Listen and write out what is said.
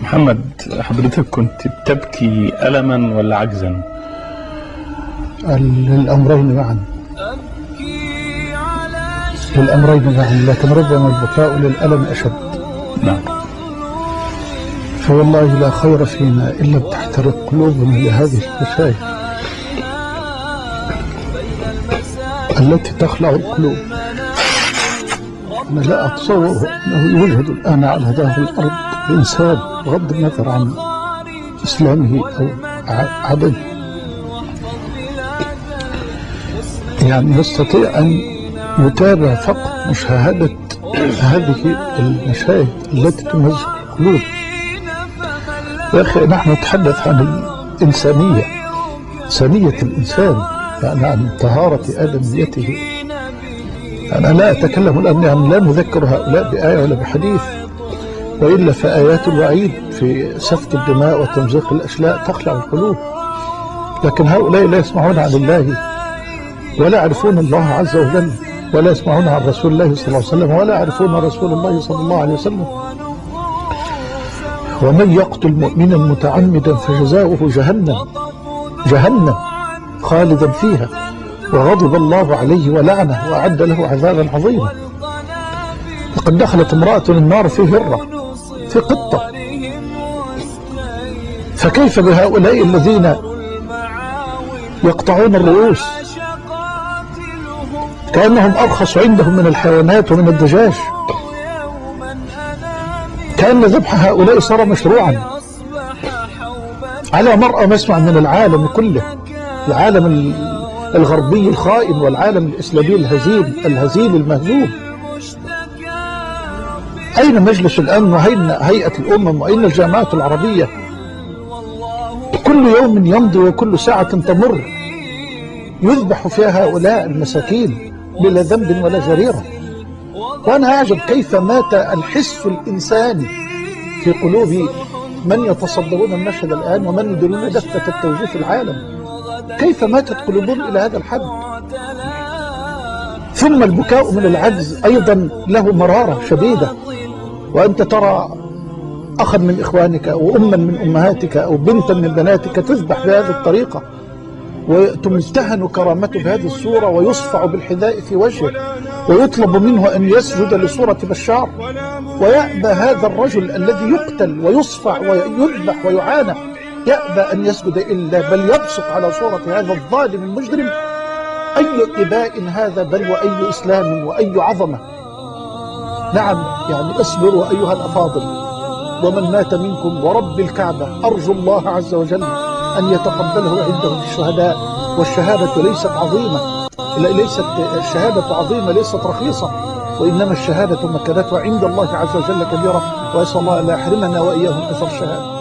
محمد، حضرتك كنت بتبكي ألما ولا عجزا؟ الأمرين معا، للأمرين معا، لكن ربما البكاء للألم أشد. نعم. فوالله لا خير فينا إلا بتحترق قلوبنا لهذه المشايخ التي تخلع القلوب. أنا لا أتصور أنه يوجد الآن على هذه الأرض إنسان بغض النظر عن إسلامه أو عدمه يعني يستطيع أن يتابع فقط مشاهدة هذه المشاهد التي تمزق القلوب. يا أخي، نحن نتحدث عن الإنسانية، إنسانية الإنسان، يعني عن طهارة آدميته. أنا لا أتكلم الآن، يعني لا نذكر هؤلاء بآية ولا بحديث، وإلا فآيات الوعيد في سفك الدماء وتمزيق الأشلاء تخلع القلوب. لكن هؤلاء لا يسمعون عن الله ولا يعرفون الله عز وجل، ولا يسمعون عن رسول الله صلى الله عليه وسلم، ولا يعرفون رسول الله صلى الله عليه وسلم. ومن يقتل مؤمنا متعمدا فجزاؤه جهنم خالدا فيها وغضب الله عليه ولعنه وأعد له عذابا عظيما. لقد دخلت امرأة النار في هرة، في قطة. فكيف بهؤلاء الذين يقطعون الرؤوس كأنهم أرخص عندهم من الحيوانات ومن الدجاج، كأن ذبح هؤلاء صار مشروعا على مرأى مسمع من العالم كله، العالم الغربي الخائن والعالم الإسلامي الهزيل المهزوم. أين مجلس الأمن وأين هيئة الأمم وأين الجامعات العربية؟ كل يوم يمضي وكل ساعة تمر يذبح فيها هؤلاء المساكين بلا ذنب ولا جريرة. وأنا أعجب كيف مات الحس الإنساني في قلوب من يتصدرون المشهد الآن ومن يديرون دفة التوجيه في العالم. كيف ماتت قلوبهم إلى هذا الحد؟ ثم البكاء من العجز أيضا له مرارة شديدة، وأنت ترى أخا من إخوانك أو أما من أمهاتك أو بنتا من بناتك تذبح بهذه الطريقة وتمتهن كرامته بهذه الصورة ويصفع بالحذاء في وجهه ويطلب منه أن يسجد لصورة بشار، ويأبى هذا الرجل الذي يقتل ويصفع ويذبح ويعانى، يأبى أن يسجد إلا بل يبصق على صورة هذا الظالم المجرم. أي إباء هذا، بل وأي إسلام وأي عظمة. نعم، يعني اصبروا أيها الأفاضل، ومن مات منكم ورب الكعبة أرجو الله عز وجل أن يتقبله عنده في الشهداء. والشهادة ليست عظيمة، ليست الشهادة عظيمة، ليست رخيصة، وإنما الشهادة مكانتها عند الله عز وجل كبيرة، وأسأل الله أن لا يحرمنا وإياهم أثر الشهادة.